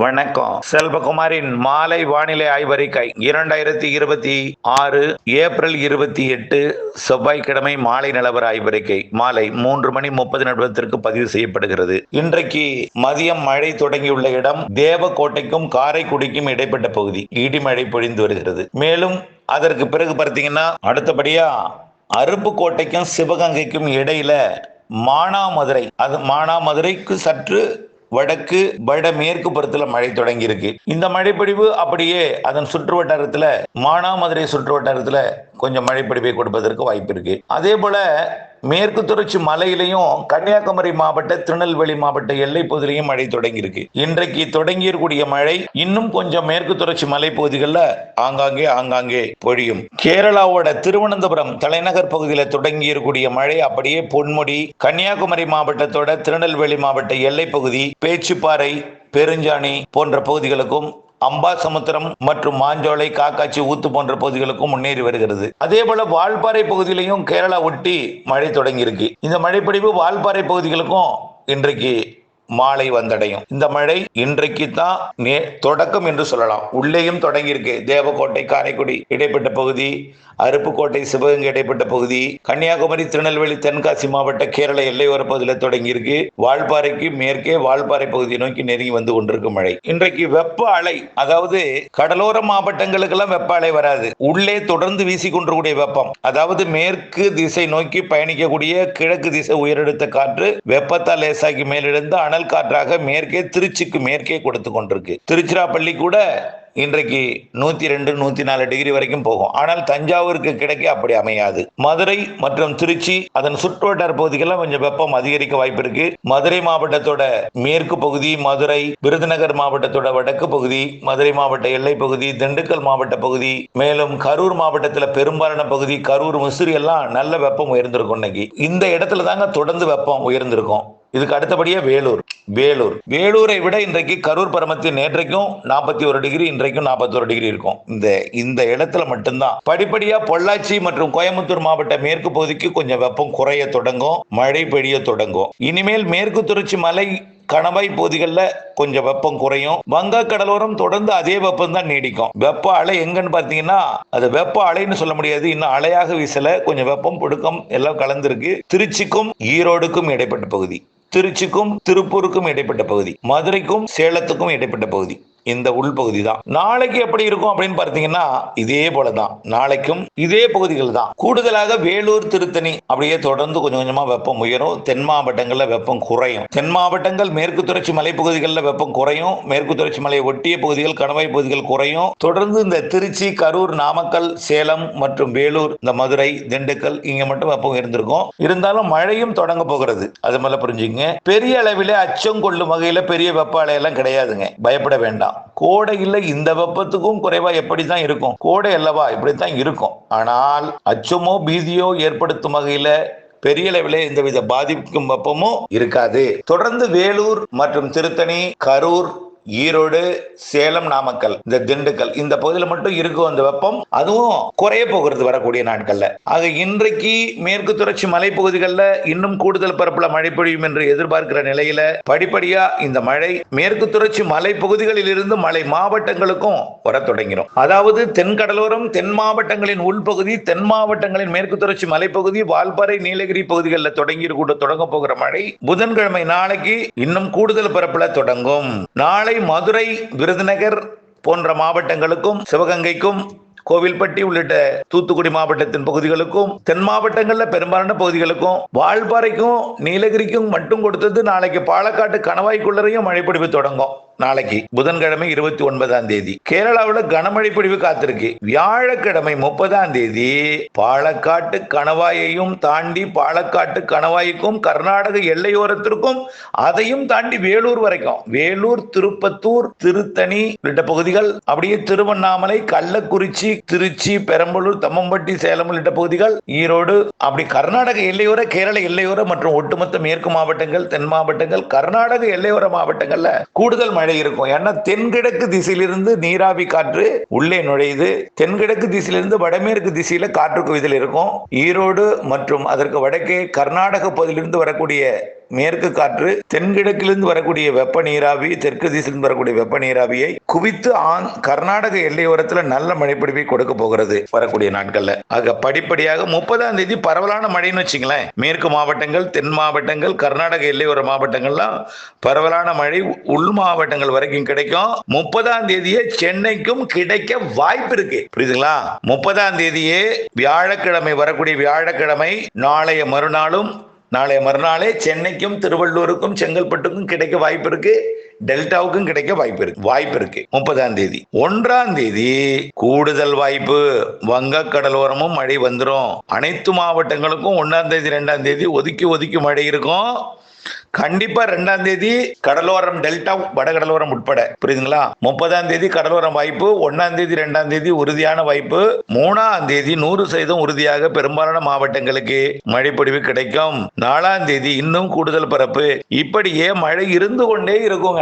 வணக்கம். செல்வகுமாரின் மாலை வானிலை ஆய்வறிக்கை 2026 ஏப்ரல் 28 செவ்வாய்க்கிழமை மாலை நிலவர ஆய்வறிக்கை மாலை 3:30 பதிவு செய்யப்படுகிறது. இன்றைக்கு மதியம் மழை தொடங்கியுள்ள இடம் தேவக்கோட்டைக்கும் காரைக்குடிக்கும் இடைப்பட்ட பகுதி. இடிமழை பொழிந்து வருகிறது. மேலும் அதற்கு பிறகு பார்த்தீங்கன்னா அடுத்தபடியா அருப்புக்கோட்டைக்கும் சிவகங்கைக்கும் இடையில மானாமதுரை, அது மானாமதுரைக்கு சற்று வடக்கு வடமேற்கு புறத்துல மழை தொடங்கி இருக்கு. இந்த மழைப்பொழிவு அப்படியே அதன் சுற்று வட்டாரத்துல மானாமதுரை சுற்று வட்டாரத்துல கொஞ்சம் மழைப்பொழிவை கொடுப்பதற்கு வாய்ப்பு இருக்கு. அதே போல மேற்கு தொடர்ச்சி மலையிலையும் கன்னியாகுமரி மாவட்ட திருநெல்வேலி மாவட்ட எல்லை பகுதியிலையும் மழை தொடங்கி இருக்கு. இன்றைக்கு தொடங்கியிருக்கூடிய மழை இன்னும் கொஞ்சம் மேற்கு தொடர்ச்சி மலை பகுதிகளில் ஆங்காங்கே பொழியும். கேரளாவோட திருவனந்தபுரம் தலைநகர் பகுதியில் தொடங்கி இருக்கக்கூடிய மழை அப்படியே பொன்முடி, கன்னியாகுமரி மாவட்டத்தோட திருநெல்வேலி மாவட்ட எல்லை பகுதி, பேச்சுப்பாறை, பெருஞ்சாணி போன்ற பகுதிகளுக்கும், அம்பாசமுத்திரம் மற்றும் மாஞ்சோலை, காக்காட்சி, ஊத்து போன்ற பகுதிகளுக்கும் முன்னேறி வருகிறது. அதே போல வால்பாறை பகுதியிலையும் கேரளா ஒட்டி மழை தொடங்கி இருக்கு. இந்த மழைப்பொழிவு வால்பாறை பகுதிகளுக்கும் இன்றைக்கு மாலை வந்தடையும். இந்த மழை இன்றைக்கு தான் தொடக்கம் என்று சொல்லலாம். உள்ளேயும் தொடங்கி இருக்கு. தேவக்கோட்டை, காரைக்குடி இடைப்பட்ட பகுதி, அருப்புக்கோட்டை, சிவகங்கை இடைப்பட்ட பகுதி, கன்னியாகுமரி, திருநெல்வேலி, தென்காசி மாவட்ட கேரள எல்லையோர பகுதியில் தொடங்கி இருக்கு. வால்பாறைக்கு மேற்கே வால்பாறை பகுதியை நோக்கி நெருங்கி வந்து கொண்டிருக்கும் மழை. இன்றைக்கு வெப்ப அலை, அதாவது கடலோர மாவட்டங்களுக்கெல்லாம் வெப்ப அலை வராது. உள்ளே தொடர்ந்து வீசிக்கொண்டிருக்கூடிய வெப்பம், அதாவது மேற்கு திசை நோக்கி பயணிக்கக்கூடிய கிழக்கு திசை உயரழுத்த காற்று வெப்பத்தால் லேசாகி மேலிருந்து அனல் காற்றாக மேற்கே திருச்சிக்கு மேற்கே கொடுத்து கொண்டிருக்கு. திருச்சிராப்பள்ளி கூட இன்றைக்கு 102, 104 டிகிரி வரைக்கும் போகும். ஆனால் தஞ்சாவூருக்கு கிடைக்க அப்படி அமையாது. மதுரை மற்றும் திருச்சி அதன் சுற்றுவட்டார பகுதிகள்லாம் கொஞ்சம் வெப்பம் அதிகரிக்க வாய்ப்பு இருக்கு. மதுரை மாவட்டத்தோட மேற்கு பகுதி, மதுரை விருதுநகர் மாவட்டத்தோட வடக்கு பகுதி, மதுரை மாவட்ட எல்லை பகுதி, திண்டுக்கல் மாவட்ட பகுதி, மேலும் கரூர் மாவட்டத்தில் பெரும்பாலான பகுதி, கரூர், முசிறி எல்லாம் நல்ல வெப்பம் உயர்ந்திருக்கும். இன்னைக்கு இந்த இடத்துல தாங்க தொடர்ந்து வெப்பம் உயர்ந்திருக்கும். இதுக்கு அடுத்தபடியே வேலூரை விட இன்றைக்கு கரூர் பரமத்தி நேற்றைக்கும் 41 டிகிரி, இன்றைக்கும் 41 டிகிரி இருக்கும். இந்த இடத்துல மட்டும்தான் படிப்படியா பொள்ளாச்சி மற்றும் கோயம்புத்தூர் மாவட்ட மேற்கு பகுதிக்கு கொஞ்சம் வெப்பம் குறைய தொடங்கும், மழை பெய்ய தொடங்கும். இனிமேல் மேற்கு தொடர்ச்சி மலை கணவாய் பகுதிகளில் கொஞ்சம் வெப்பம் குறையும். வங்க கடலோரம் தொடர்ந்து அதே வெப்பம் தான் நீடிக்கும். வெப்ப அலை எங்கன்னு பார்த்தீங்கன்னா அது வெப்ப அலைன்னு சொல்ல முடியாது, இன்னும் அலையாக வீசல, கொஞ்சம் வெப்பம் புடுக்கம் எல்லாம் கலந்துருக்கு. திருச்சிக்கும் ஈரோடுக்கும் இடைப்பட்ட பகுதி, திருச்சிக்கும் திருப்பூருக்கும் இடைப்பட்ட பகுதி, மதுரைக்கும் சேலத்துக்கும் இடைப்பட்ட பகுதி, இந்த உள்பகுதி தான். நாளைக்கு எப்படி இருக்கும் அப்படின்னு பார்த்தீங்கன்னா இதே போலதான். நாளைக்கும் இதே பகுதிகள் தான். கூடுதலாக வேலூர், திருத்தணி அப்படியே தொடர்ந்து கொஞ்சம் கொஞ்சமா வெப்பம் உயரும். தென் மாவட்டங்கள்ல வெப்பம் குறையும். தென் மாவட்டங்கள் மேற்கு தொடர்ச்சி மலைப்பகுதிகளில் வெப்பம் குறையும். மேற்கு தொடர்ச்சி மலை ஒட்டிய பகுதிகள், கணவாய் பகுதிகள் குறையும். தொடர்ந்து இந்த திருச்சி, கரூர், நாமக்கல், சேலம் மற்றும் வேலூர், இந்த மதுரை, திண்டுக்கல் இங்க மட்டும் வெப்பம் இருந்திருக்கும். இருந்தாலும் மழையும் தொடங்க போகிறது. அது மேல புரிஞ்சுங்க. பெரிய அளவிலே அச்சம் கொள்ளும் வகையில பெரிய வெப்ப அலையெல்லாம் கிடையாதுங்க, பயப்பட வேண்டாம். கோடையில் இந்த வெப்பத்துக்கும் குறைவா எப்படித்தான் இருக்கும்? கோடை அல்லவா, இப்படித்தான் இருக்கும். ஆனால் அச்சமோ பீதியோ ஏற்படுத்தும் வகையில பெரிய அளவில் எந்தவித பாதிப்புக்கும் வெப்பமும் இருக்காது. தொடர்ந்து வேலூர் மற்றும் திருத்தணி, கரூர், ஈரோடு, சேலம், நாமக்கல், இந்த திண்டுக்கல் இந்த பகுதியில் மட்டும் இருக்கும் அந்த வெப்பம். அதுவும் குறைய போகிறது வரக்கூடிய நாட்கள்ல. ஆக இன்றைக்கு மேற்கு தொடர்ச்சி மலைப்பகுதிகளில் இன்னும் கூடுதல் பரப்புல மழை பொழியும் என்று எதிர்பார்க்கிற நிலையில படிப்படியா இந்த மழை மேற்கு தொடர்ச்சி மலைப்பகுதிகளில் இருந்து மலை மாவட்டங்களுக்கும் வர தொடங்கிடும். அதாவது தென்கடலோரம், தென் மாவட்டங்களின் உள்பகுதி, தென் மாவட்டங்களின் மேற்கு தொடர்ச்சி மலைப்பகுதி, வால்பாறை, நீலகிரி பகுதிகளில் தொடங்க போகிற மழை புதன்கிழமை நாளைக்கு இன்னும் கூடுதல் பரப்புல தொடங்கும். நாளை மதுரை, விருதுநகர் போன்ற மாவட்டங்களுக்கும், சிவகங்கைக்கும், கோவில்பட்டி உள்ளிட்ட தூத்துக்குடி மாவட்டத்தின் பகுதிகளுக்கும், தென் மாவட்டங்களில் பெரும்பாலான பகுதிகளுக்கும், வால்பாறைக்கும் நீலகிரிக்கும் மட்டும் கொடுத்தது நாளைக்கு பாலக்காட்டு கணவாய்க்குள்ளரையும் மழைப்பொழிவு தொடங்கும். நாளைக்கு புதன்கிழமை 29ஆம் தேதி கேரளாவில் கனமழை பொழிவு காத்திருக்கு. வியாழக்கிழமை 30ஆம் தேதி பாலக்காட்டு கணவாயையும் தாண்டி பாலக்காட்டு கணவாய்க்கும் கர்நாடக எல்லையோரத்திற்கும் அதையும் தாண்டி வேலூர் வரைக்கும், வேலூர், திருப்பத்தூர், திருத்தணி உள்ளிட்ட பகுதிகள், அப்படியே திருவண்ணாமலை, கள்ளக்குறிச்சி, திருச்சி, பெரம்பலூர், தம்மம்பட்டி, சேலம் உள்ளிட்ட பகுதிகள், ஈரோடு, அப்படி கர்நாடக எல்லையோர, கேரள எல்லையோர மற்றும் ஒட்டுமொத்த மேற்கு மாவட்டங்கள், தென் மாவட்டங்கள், கர்நாடக எல்லையோர மாவட்டங்கள்ல கூடுதல் மழை இருக்கும். ஏன்னா தென்கிழக்கு திசையிலிருந்து நீராவி காற்று உள்ளே நுழையுது. தென்கிழக்கு திசையிலிருந்து வடமேற்கு திசையில காற்று குவிதல் இருக்கும். ஈரோடு மற்றும் அதற்கு வடக்கே கர்நாடக பகுதியிலிருந்து வரக்கூடிய மேற்கு காற்று தென்கிழக்கிலிருந்து வரக்கூடிய வெப்ப நீராவி, தெற்கு திசையிலிருந்து வரக்கூடிய வெப்ப நீராவியை குவித்து கர்நாடக எல்லையோரத்துல நல்ல மழைப்பொழிவை கொடுக்க போகிறது வரக்கூடிய நாட்கள்ல. ஆக படிப்படியாக 30ஆம் தேதி பரவலான மழைன்னு வச்சுங்களேன். மேற்கு மாவட்டங்கள், தென் மாவட்டங்கள், கர்நாடக எல்லையோர மாவட்டங்கள்லாம் பரவலான மழை உள் மாவட்டங்கள் வரைக்கும் கிடைக்கும். 30ஆம் தேதியே சென்னைக்கும் கிடைக்க வாய்ப்பு இருக்கு. புரியுதுங்களா? 30ஆம் தேதியே வியாழக்கிழமை, வரக்கூடிய வியாழக்கிழமை, நாளைய மறுநாளே சென்னைக்கும் திருவள்ளூருக்கும் செங்கல்பட்டுக்கும் கிடைக்க வாய்ப்பு இருக்கு. டெல்டாவுக்கும் கிடைக்க வாய்ப்பு இருக்கு 30ஆம் தேதி. 1ஆம் தேதி கூடுதல் வாய்ப்பு, வங்க கடலோரமும் மழை வந்துடும். அனைத்து மாவட்டங்களுக்கும் 1ஆம் தேதி 2ஆம் தேதி ஒதுக்கி மழை இருக்கும். கண்டிப்பா 2ஆம் தேதி கடலோரம், டெல்டா, வடகடலோரம் உட்பட. புரியுதுங்களா? 30ஆம் தேதி கடலோரம் வாய்ப்பு, 1ஆம் தேதி 2ஆம் தேதி உறுதியான வாய்ப்பு, 3ஆம் தேதி 100% உறுதியாக பெரும்பாலான மாவட்டங்களுக்கு மழைப்பொழிவு கிடைக்கும். 4ஆம் தேதி இன்னும் கூடுதல் பரப்பு. இப்படியே மழை இருந்து கொண்டே இருக்கும்.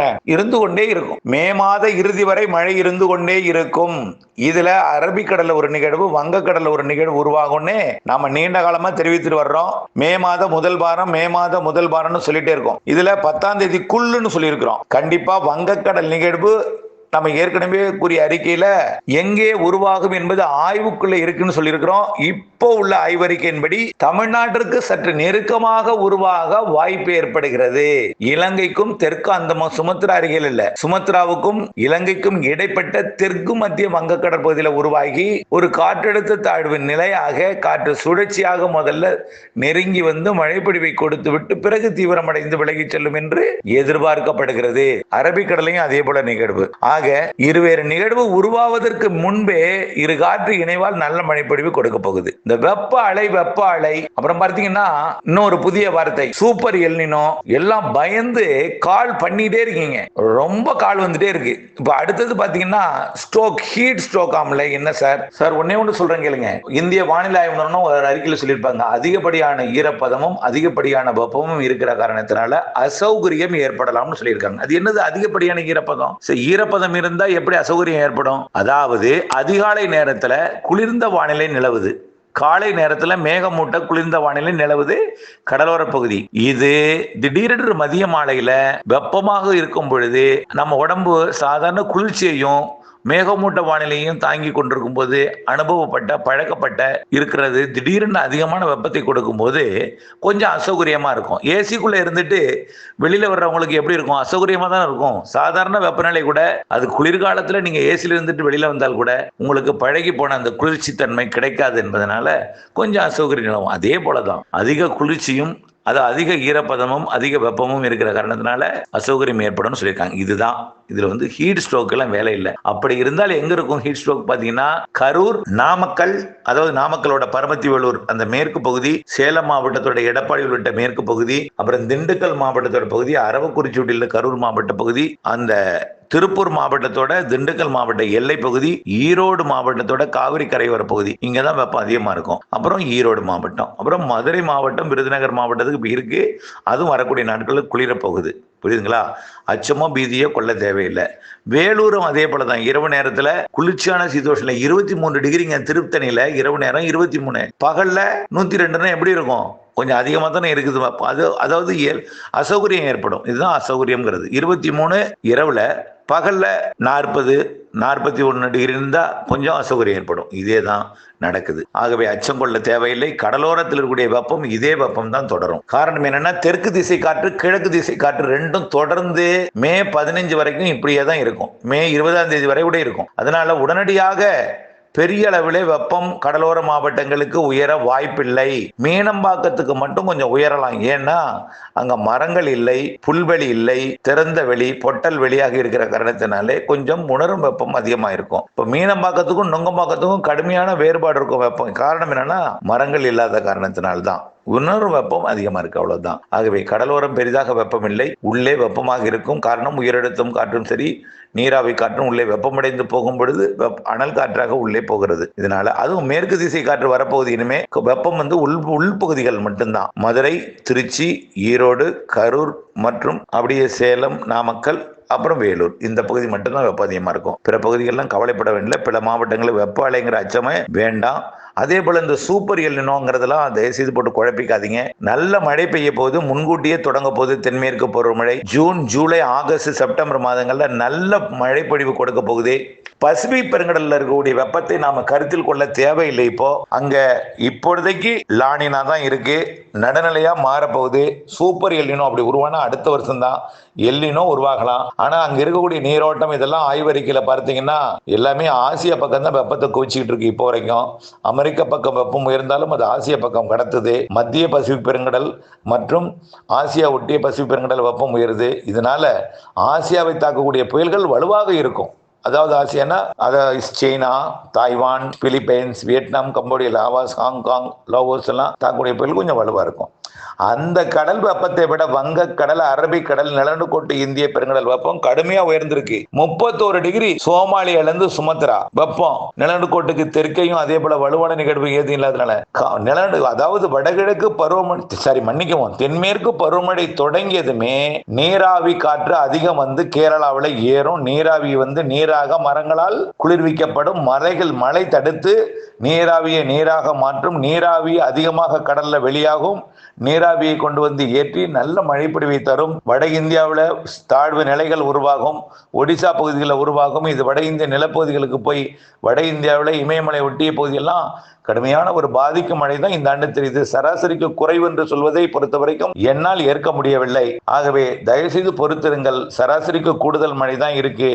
மே மாத இறுதி வரை மழை இருந்து கொண்டே இருக்கும். இதுல அரபிக்கடல்ல ஒரு நிகழ்வு, வங்கக்கடல்ல ஒரு நிகழ்வு உருவாகும்னு நாம நீண்ட காலமா தெரிவித்துட்டு வர்றோம். மே மாத முதல் வாரம்னு சொல்லிட்டே இருக்கோம். இதுல 10ஆம் தேதி குள்ளுன்னு சொல்லி இருக்கிறோம். கண்டிப்பா வங்கக்கடல் நிகழ்வு நம்ம ஏற்கனவே கூறிய அறிக்கையில எங்கே உருவாகும் என்பது ஆய்வுக்குள்ள இருக்குன்னு சொல்லியிருக்கிறோம். இப்போ உள்ள ஆய்வறிக்கையின்படி தமிழ்நாட்டிற்கு சற்று நெருக்கமாக உருவாக வாய்ப்பு ஏற்படுகிறது. இலங்கைக்கும் தெற்கு அந்தமான் சுமத்ரா அருகில் இல்ல, சுமத்ராவுக்கும் இலங்கைக்கும் இடைப்பட்ட தெற்கு மத்திய வங்கக்கடல் பகுதியில் உருவாகி ஒரு காற்றழுத்த தாழ்வு நிலையாக, காற்று சுழற்சியாக முதல்ல நெருங்கி வந்து மழைப்பொழிவை கொடுத்து விட்டு பிறகு தீவிரமடைந்து விலகி செல்லும் என்று எதிர்பார்க்கப்படுகிறது. அரபிக்கடலையும் அதே போல நிகழ்வு. ஆக இருவேறு நிகழ்வு உருவாவதற்கு முன்பே இரு காற்று இணைவால் நல்ல மழைப்பொழிவு கொடுக்க போகுது. இந்த வெப்ப அலை அப்புறம் பார்த்தீங்கன்னா இன்னொரு புதிய வார்த்தை சூப்பர் எல்னினோ. எல்லாம் பயந்து கால் பண்ணிட்டே இருக்கீங்க, ரொம்ப கால் வந்துட்டே இருக்கு. இப்ப அடுத்தது பாத்தீங்கன்னா ஸ்ட்ரோக், ஹீட் ஸ்ட்ரோக் ஆம்ல. என்ன சார் ஒன்னே ஒன்று சொல்றேன் கேளுங்க. இந்திய வானிலை ஆய்வு நிறுவனம் ஒரு அறிக்கையில் சொல்லியிருப்பாங்க, அதிகப்படியான ஈரப்பதமும் அதிகப்படியான வெப்பமும் இருக்கிற காரணத்தினால அசௌகரியம் ஏற்படலாம்னு சொல்லியிருக்காங்க. அது என்னது அதிகப்படியான ஈரப்பதம்? ஈரப்பதம் இருந்தா எப்படி அசௌகரியம் ஏற்படும்? அதாவது அதிகாலை நேரத்துல குளிர்ந்த வானிலை நிலவுது, காலை நேரத்துல மேகமூட்ட குளிர்ந்த வானிலை நிலவுது கடலோர பகுதி. இது திடீரென்று மதிய மாலையில வெப்பமாக இருக்கும் பொழுது நம்ம உடம்பு சாதாரண குளிர்ச்சியையும் மேகமூட்ட வானிலையும் தாங்கி கொண்டிருக்கும் போது அனுபவப்பட்ட பழக்கப்பட்ட இருக்கிறது திடீரென்று அதிகமான வெப்பத்தை கொடுக்கும் போது கொஞ்சம் அசௌகரியமா இருக்கும். ஏசிக்குள்ள இருந்துட்டு வெளியில வர்றவங்களுக்கு எப்படி இருக்கும்? அசௌகரியமா தான் இருக்கும். சாதாரண வெப்பநிலை கூட, அது குளிர்காலத்துல நீங்க ஏசில இருந்துட்டு வெளியில வந்தால் கூட உங்களுக்கு பழகி போன அந்த குளிர்ச்சி தன்மை கிடைக்காது என்பதனால கொஞ்சம் அசௌகரியம். அதே போலதான் அதிக குளிர்ச்சியும் அதிக ஈரப்பதமும் அதிக வெப்பமும் இருக்கிற காரணத்தினால அசௌகரியம் ஏற்படும் சொல்லியிருக்காங்க. இதுதான் இதுல ஹீட் ஸ்ட்ரோக் எல்லாம் வேலை இல்லை. அப்படி இருந்தால் எங்க இருக்கும் ஹீட் ஸ்ட்ரோக் பாத்தீங்கன்னா கரூர், நாமக்கல், அதாவது நாமக்கலோட பரமத்தி வேலூர் அந்த மேற்கு பகுதி, சேலம் மாவட்டத்தோட எடப்பாடி உள்ளிட்ட மேற்கு பகுதி, அப்புறம் திண்டுக்கல் மாவட்டத்தோட பகுதி, அரவக்குறிச்சி உள்ள கரூர் மாவட்ட பகுதி, அந்த திருப்பூர் மாவட்டத்தோட திண்டுக்கல் மாவட்ட எல்லை பகுதி, ஈரோடு மாவட்டத்தோட காவிரி கரையோர பகுதி, இங்கதான் வெப்பம் அதிகமா இருக்கும். அப்புறம் ஈரோடு மாவட்டம், அப்புறம் மதுரை மாவட்டம், விருதுநகர் மாவட்டத்துக்கு இருக்கு. அதுவும் வரக்கூடிய நாட்களில் குளிர போகுது. புரியுதுங்களா? அச்சமோ பீதியோ கொள்ள தேவையில்லை. வேலூரும் அதே போலதான். இரவு நேரத்துல குளிர்ச்சியான சீதோஷன்ல 23 டிகிரிங்க திருத்தணியில. இரவு நேரம் 23, பகல்ல 102. எப்படி இருக்கும்? கொஞ்சம் அதிகமாக தானே இருக்குது. அதாவது அசௌகரியம் ஏற்படும். இதுதான் அசௌகரியம்ங்கிறது. 23 இரவுல, பகல்ல 40, 41 டிகிரி இருந்தா கொஞ்சம் அசௌகரியம் ஏற்படும். இதே தான் நடக்குது. ஆகவே அச்சம் கொள்ள தேவையில்லை. கடலோரத்தில் இருக்கக்கூடிய வெப்பம் இதே வெப்பம் தான் தொடரும். காரணம் என்னன்னா தெற்கு திசை காற்று, கிழக்கு திசை காற்று ரெண்டும் தொடர்ந்து மே 15 வரைக்கும் இப்படியே தான் இருக்கும். மே 20ஆம் தேதி வரை கூட இருக்கும். அதனால உடனடியாக பெரிய அளவிலே வெப்பம் கடலோர மாவட்டங்களுக்கு உயர வாய்ப்பில்லை. மீனம்பாக்கத்துக்கு மட்டும் கொஞ்சம் உயரலாம். ஏன்னா அங்க மரங்கள் இல்லை, புல்வெளி இல்லை, திறந்த வெளி, பொட்டல் வெளியாக இருக்கிற காரணத்தினாலே கொஞ்சம் உணரும் வெப்பம் அதிகமா இருக்கும். இப்ப மீனம்பாக்கத்துக்கும் நுங்கம்பாக்கத்துக்கும் கடுமையான வேறுபாடு இருக்கும் வெப்பம். காரணம் என்னன்னா மரங்கள் இல்லாத காரணத்தினால்தான் உணர்வு வெப்பம் அதிகமா இருக்கு, அவ்வளவுதான். ஆகவே கடலோரம் பெரிதாக வெப்பம் இல்லை, உள்ளே வெப்பமாக இருக்கும். காரணம் உயரழுத்தம் காற்றும் சரி, நீராவி காற்றும் உள்ளே வெப்பமடைந்து போகும் பொழுது அனல் காற்றாக உள்ளே போகிறது. இதனால அதுவும் மேற்கு திசை காற்று வரப்போகுது. இனிமே வெப்பம் உள்பகுதிகள் மட்டும்தான். மதுரை, திருச்சி, ஈரோடு, கரூர் மற்றும் அப்படியே சேலம், நாமக்கல், அப்புறம் வேலூர், இந்த பகுதி மட்டும்தான் வெப்பம் அதிகமா இருக்கும். பிற பகுதிகள்லாம் கவலைப்பட வேண்டிய. பிற மாவட்டங்களில் வெப்ப அலைங்கிற அச்சமே வேண்டாம். அதே போல இந்த சூப்பர் எல்னினோங்கிறதெல்லாம் தயவுசெய்து போட்டு குழப்பிக்காதீங்க. நல்ல மழை பெய்ய போது, முன்கூட்டியே தொடங்க போது தென்மேற்கு பருவமழை. ஜூன், ஜூலை, ஆகஸ்ட், செப்டம்பர் மாதங்கள்ல நல்ல மழை பொழிவு கொடுக்க போகுது. பசிபிக் பெருங்கடல்ல இருக்கக்கூடிய வெப்பத்தை நாம கருத்தில் கொள்ள தேவையில்லை. இப்போ அங்க இப்பொழுதைக்கு லானினா தான் இருக்கு, நடுநிலையா மாறப்போகுது. சூப்பர் எல்னினோ அப்படி உருவானா அடுத்த வருஷம் தான் எல்னினோ உருவாகலாம். ஆனா அங்க இருக்கக்கூடிய நீரோட்டம் இதெல்லாம் ஆய்வறிக்கையில பார்த்தீங்கன்னா எல்லாமே ஆசியா பக்கம் தான் வெப்பத்தை குவிச்சுக்கிட்டு இருக்கு. இப்போ வரைக்கும் அமெரிக்க பக்கம் வெப்பம் உயர்ந்தாலும் அது ஆசியா பக்கம் கடத்துது. மத்திய பசிபிக் பெருங்கடல் மற்றும் ஆசியா ஒட்டிய பசிபிக் பெருங்கடல் வெப்பம் உயருது. இதனால ஆசியாவை தாக்கக்கூடிய புயல்கள் வலுவாக இருக்கும். அதாவது ஆசியானா சீனா, Taiwan, Philippines, Vietnam, Cambodia, Laos, Hong Kong, Laos எல்லாம் தாக்கக்கூடிய புயல் கொஞ்சம் வலுவா இருக்கும். அந்த கடல் வெப்பத்தை விட வங்கக்கடல், அரபிக்கடல், நிலநடுக்கோட்டு இந்திய பெருங்கடல் வெப்பம் கடுமையா உயர்ந்திருக்கு. 31 டிகிரி சோமாலியால இருந்து சுமத்ரா வெப்பம். நிலநடுக்கோட்டுக்கு தெற்கையும் அதே போல வலுவான நிகழ்வு ஏதும் இல்லாதனால அதாவது வடகிழக்கு பருவமழை மன்னிக்கவும் தென்மேற்கு பருவமழை தொடங்கியதுமே நீராவி காற்று அதிகம் வந்து கேரளாவில் ஏறும். நீராவி வந்து நீராக மரங்களால் குளிர்விக்கப்படும். மழை தடுத்து நீராவியை நீராக மாற்றும். நீராவி அதிகமாக கடல்ல வெளியாகும். நீராவியை கொண்டு வந்து ஏற்றி நல்ல மழைப்பொழிவை தரும். வட இந்தியாவில் தாழ்வு நிலைகள் உருவாகும். ஒடிசா பகுதிகளில் உருவாகும். இது வட இந்திய நிலப்பகுதிகளுக்கு போய் வட இந்தியாவில் இமயமலை ஒட்டிய பகுதியெல்லாம் கடுமையான ஒரு பாதிக்கும் மழை தான் இந்த ஆண்டு தெரியுது. சராசரிக்கு குறைவு என்று சொல்வதை பொறுத்த வரைக்கும் என்னால் ஏற்க முடியவில்லை. ஆகவே தயவுசெய்து பொறுத்திருங்கள். சராசரிக்கு கூடுதல் மழை தான் இருக்கு.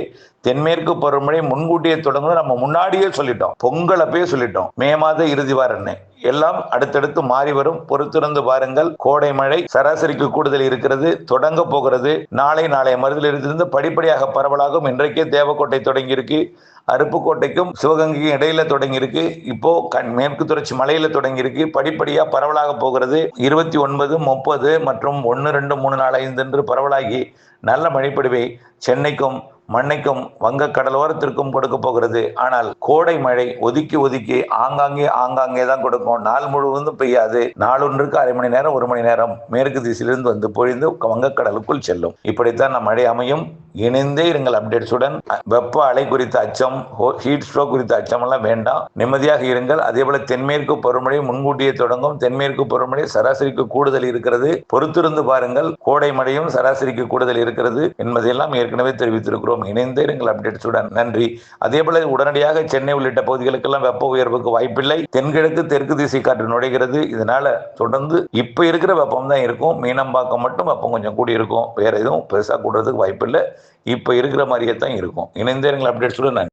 தென்மேற்கு பருவமழை முன்கூட்டியே தொடங்கும். நம்ம முன்னாடியே சொல்லிட்டோம், பொங்கலப்பே சொல்லிட்டோம். மே மாத இறுதி வாரம் எல்லாம் அடுத்தடுத்து மாறி வரும். பொறுத்திருந்து பாருங்கள். கோடை மழை சராசரிக்கு கூடுதல் இருக்கிறது, தொடங்க போகிறது. நாளை மறுதிலிருந்து படிப்படியாக பரவலாகும். இன்றைக்கே தேவக்கோட்டை தொடங்கி இருக்கு. அருப்புக்கோட்டைக்கும் சிவகங்கைக்கும் இடையில தொடங்கி இருக்கு. இப்போ மேற்கு தொடர்ச்சி மலையில தொடங்கி இருக்கு. படிப்படியா பரவலாக போகிறது. 29, 30 மற்றும் 1, 2, 3, 4, 5 என்று பரவலாகி நல்ல மழைப்பொழிவை சென்னைக்கும் மண்ணைக்கும் வங்க கடலோரத்திற்கும் கொடுக்க போகிறது. ஆனால் கோடை மழை ஒதுக்கி ஆங்காங்கே தான் கொடுக்கும். நாள் முழுவதும் பெய்யாது. நாளொன்றுக்கு அரை மணி நேரம் 1 மணி நேரம் மேற்கு திசையிலிருந்து வந்து பொழிந்து வங்கக்கடலுக்குள் செல்லும். இப்படித்தான் நம் மழை அமையும். இணைந்தே இருங்கள் அப்டேட்ஸுடன். வெப்ப அலை குறித்த அச்சம், ஹீட் ஸ்ட்ரோக் குறித்த அச்சம் எல்லாம் வேண்டாம். நிம்மதியாக இருங்கள். அதே போல தென்மேற்கு பருவமழை முன்கூட்டியே தொடங்கும். தென்மேற்கு பருவமழை சராசரிக்கு கூடுதல் இருக்கிறது. பொறுத்திருந்து பாருங்கள். கோடை மழையும் சராசரிக்கு கூடுதல் இருக்கிறது என்பதையெல்லாம் ஏற்கனவே தெரிவித்திருக்கிறோம். இணைந்தே இருங்கள் அப்டேட்ஸுடன். நன்றி. அதே போல உடனடியாக சென்னை உள்ளிட்ட பகுதிகளுக்கெல்லாம் வெப்ப உயர்வுக்கு வாய்ப்பில்லை. தென்கிழக்கு தெற்கு திசை காற்று நுழைகிறது. இதனால தொடர்ந்து இப்ப இருக்கிற வெப்பம் தான் இருக்கும். மீனம்பாக்கம் மட்டும் வெப்பம் கொஞ்சம் கூடி இருக்கும். வேற எதுவும் பெருசா கூடுறதுக்கு வாய்ப்பில்லை. இப்ப இருக்கிற மாதிரியே தான் இருக்கும். இணைந்தே இருங்கள் அப்டேட்ஸுடன். நன்றி.